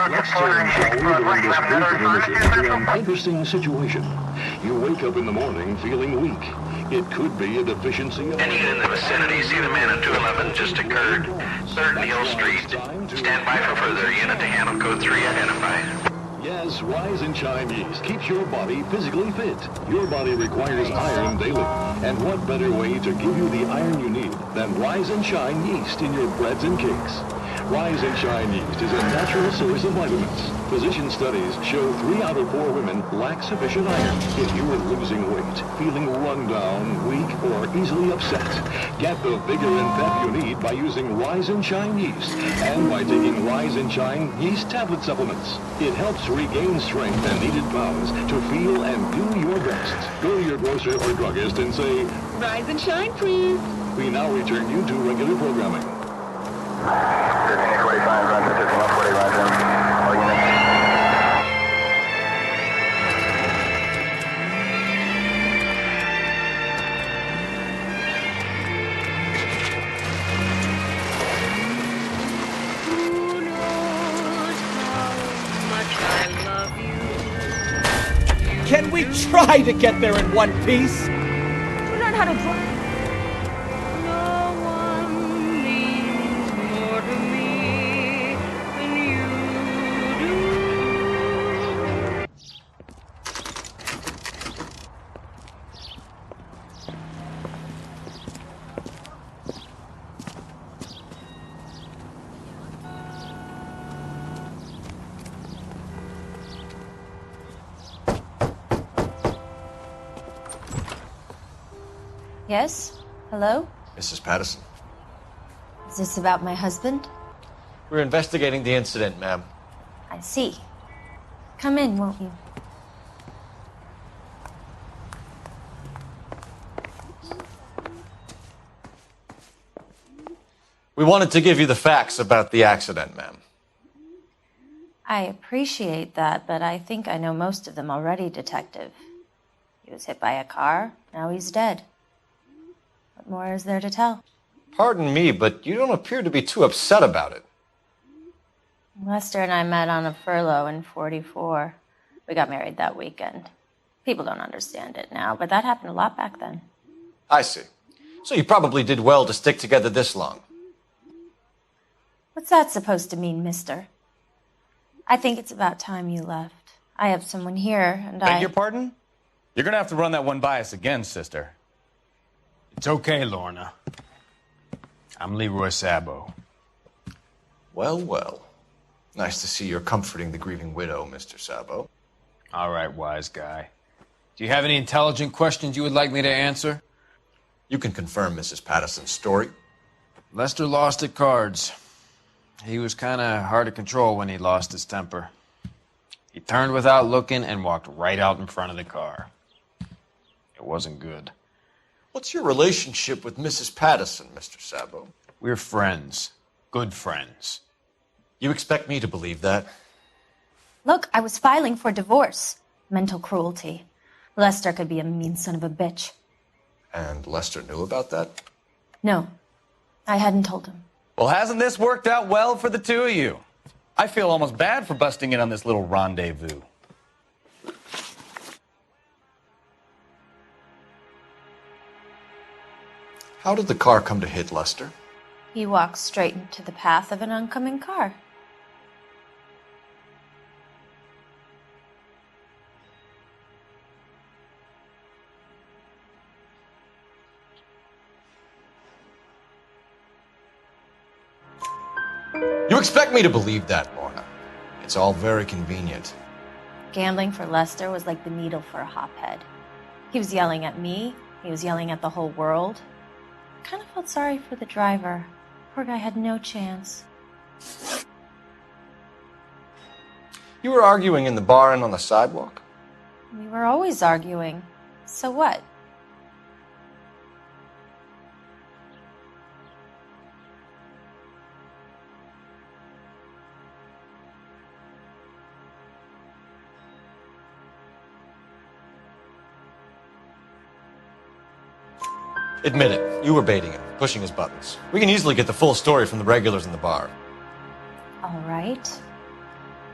Let's turn, shall we, during this brief intermission to an interesting situation. You wake up in the morning feeling weak. It could be a deficiency of... Any in the vicinity, see the man at 211 just occurred. 3rd Neal Street. Stand by for further. Unit to handle code 3 identified. Yes, Rise and Shine Yeast keeps your body physically fit. Your body requires iron daily. And what better way to give you the iron you need than Rise and Shine Yeast in your breads and cakes? Rise and Shine Yeast is a natural source of vitamins. Physician studies show 3 out of 4 women lack sufficient iron. If you are losing weight, feeling run down, weak, or easily upset, get the vigor and pep you need by using Rise and Shine Yeast and by taking Rise and Shine Yeast tablet supplements. It helps regain strength and needed powers to feel and do your best. Go to your grocer or druggist and say, Rise and Shine, please. We now return you to regular programming. 1545, roger, 1540, roger. All units. Who knows how much I love you? Can we try to get there in one piece? You learn how to drive. No one means more to me than you do. Yes? Hello? Mrs. Patterson. Is this about my husband? We're investigating the incident, ma'am. I see. Come in, won't you? We wanted to give you the facts about the accident, ma'am. I appreciate that, but I think I know most of them already, Detective. He was hit by a car, now he's dead. What more is there to tell? Pardon me, but you don't appear to be too upset about it. Lester and I met on a furlough in 44. We got married that weekend. People don't understand it now, but that happened a lot back then. I see. So you probably did well to stick together this long. What's that supposed to mean, mister? I think it's about time you left. I have someone here, and Beg your pardon? You're gonna have to run that one by us again, sister. It's okay, Lorna. I'm Leroy Sabo. Well, well. Nice to see you're comforting the grieving widow, Mr. Sabo. All right, wise guy. Do you have any intelligent questions you would like me to answer? You can confirm Mrs. Patterson's story. Lester lost at cards. He was kind of hard to control when he lost his temper. He turned without looking and walked right out in front of the car. It wasn't good. What's your relationship with Mrs. Patterson, Mr. Sabo? We're friends. Good friends. You expect me to believe that? Look, I was filing for divorce. Mental cruelty. Lester could be a mean son of a bitch. And Lester knew about that? No, I hadn't told him. Well, hasn't this worked out well for the two of you? I feel almost bad for busting in on this little rendezvous. How did the car come to hit Lester? He walked straight into the path of an oncoming car. You expect me to believe that, Lorna? It's all very convenient. Gambling for Lester was like the needle for a hophead. He was yelling at me. He was yelling at the whole world. I kind of felt sorry for the driver. Poor guy had no chance. You were arguing in the bar and on the sidewalk? We were always arguing. So what? Admit it, you were baiting him, pushing his buttons. We can easily get the full story from the regulars in the bar. All right.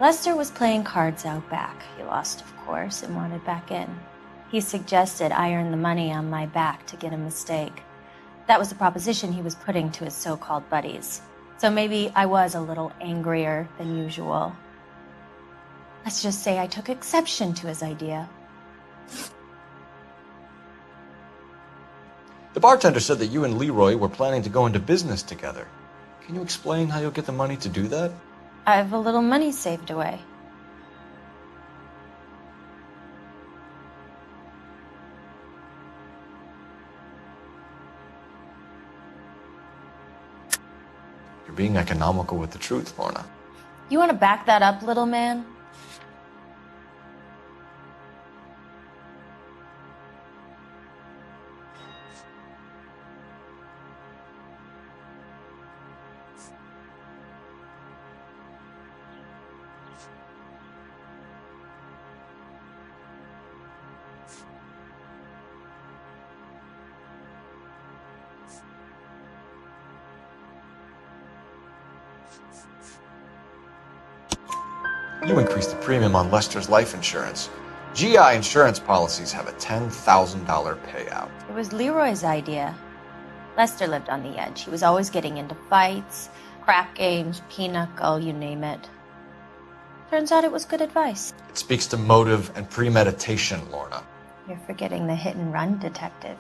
Lester was playing cards out back. He lost, of course, and wanted back in. He suggested I earn the money on my back to get a mistake. That was the proposition he was putting to his so-called buddies. So maybe I was a little angrier than usual. Let's just say I took exception to his idea. The bartender said that you and Leroy were planning to go into business together. Can you explain how you'll get the money to do that? I have a little money saved away. You're being economical with the truth, Lorna. You want to back that up, little man? You increased the premium on Lester's life insurance. GI insurance policies have a $10,000 payout. It was Leroy's idea. Lester lived on the edge. He was always getting into fights, crack games, pinochle, you name it. Turns out it was good advice. It speaks to motive and premeditation, Lorna. You're forgetting the hit and run detective.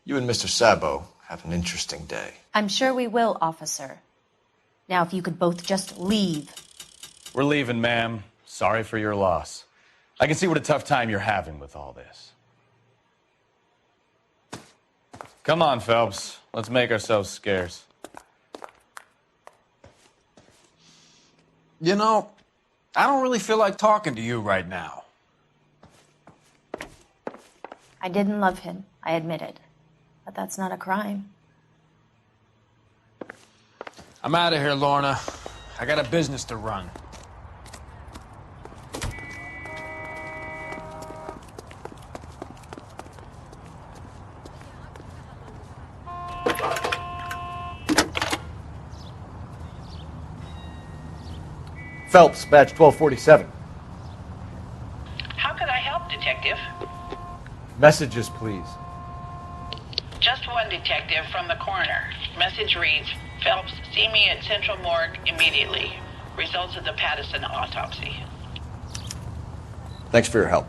You and Mr. Sabo have an interesting day. I'm sure we will, officer. Now, if you could both just leave. We're leaving, ma'am. Sorry for your loss. I can see what a tough time you're having with all this. Come on, Phelps. Let's make ourselves scarce. You know, I don't really feel like talking to you right now. I didn't love him, I admit it. But that's not a crime. I'm out of here, Lorna. I got a business to run. Phelps, badge 1247. How can I help, Detective? Messages, please. Just one detective from the coroner. Message reads, Phelps, see me at Central Morgue immediately. Results of the Pattison autopsy. Thanks for your help.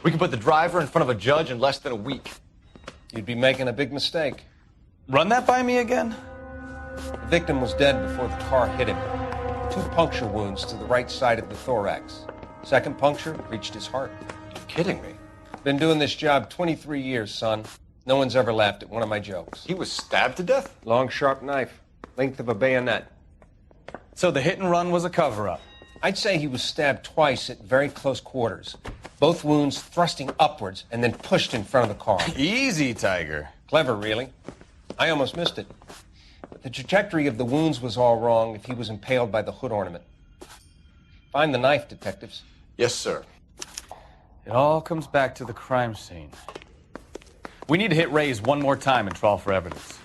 We can put the driver in front of a judge in less than a week. You'd be making a big mistake. Run that by me again? The victim was dead before the car hit him. 2 puncture wounds to the right side of the thorax. Second puncture reached his heart. You're kidding me. Been doing this job 23 years, son. No one's ever laughed at one of my jokes. He was stabbed to death? Long, sharp knife. Length of a bayonet. So the hit and run was a cover-up? I'd say he was stabbed twice at very close quarters. Both wounds thrusting upwards and then pushed in front of the car. Easy, Tiger. Clever, really. I almost missed it. But the trajectory of the wounds was all wrong if he was impaled by the hood ornament. Find the knife, detectives. Yes, sir. It all comes back to the crime scene. We need to hit Ray's one more time and trawl for evidence.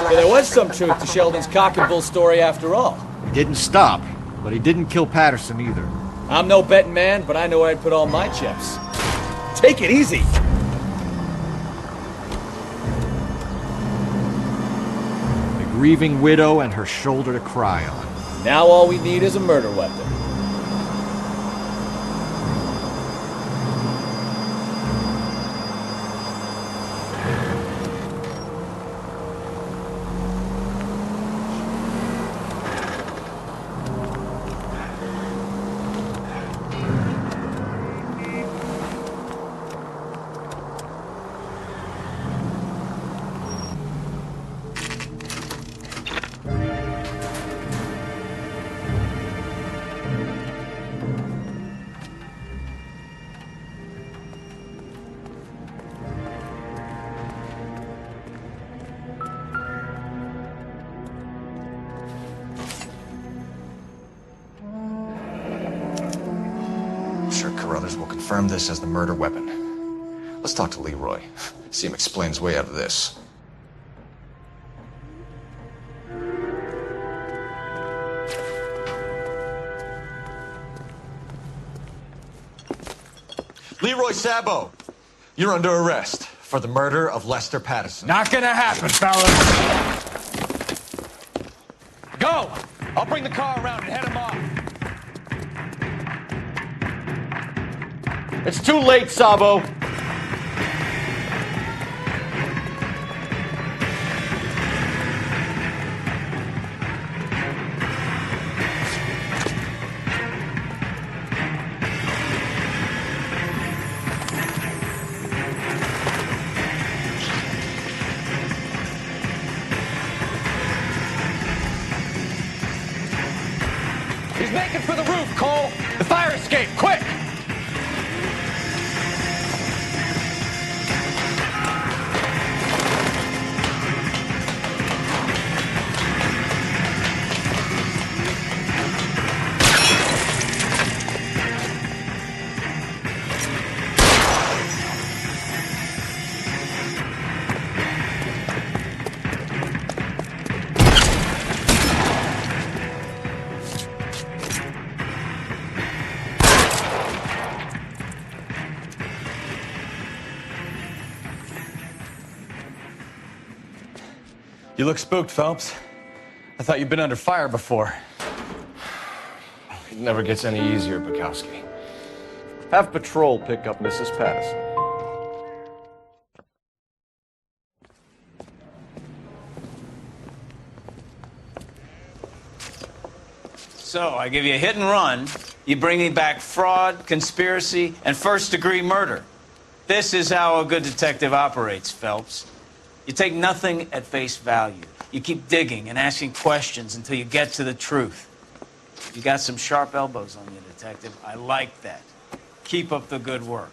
So there was some truth to Sheldon's cock and bull story after all. He didn't stop, but he didn't kill Patterson either. I'm no betting man, but I know where I'd put all my chips. Take it easy. The grieving widow and her shoulder to cry on. Now all we need is a murder weapon. Sure Carruthers will confirm this as the murder weapon. Let's talk to Leroy. See him explain his way out of this. Leroy Sabo, you're under arrest for the murder of Lester Patterson. Not gonna happen, fellas. Go! I'll bring the car around and head him off. It's too late, Sabo. He's making for the roof, Cole. The fire escape, quick! You look spooked, Phelps. I thought you'd been under fire before. It never gets any easier, Bukowski. Have patrol pick up Mrs. Patterson. So, I give you a hit and run. You bring me back fraud, conspiracy, and first-degree murder. This is how a good detective operates, Phelps. You take nothing at face value. You keep digging and asking questions until you get to the truth. You got some sharp elbows on you, detective. I like that. Keep up the good work.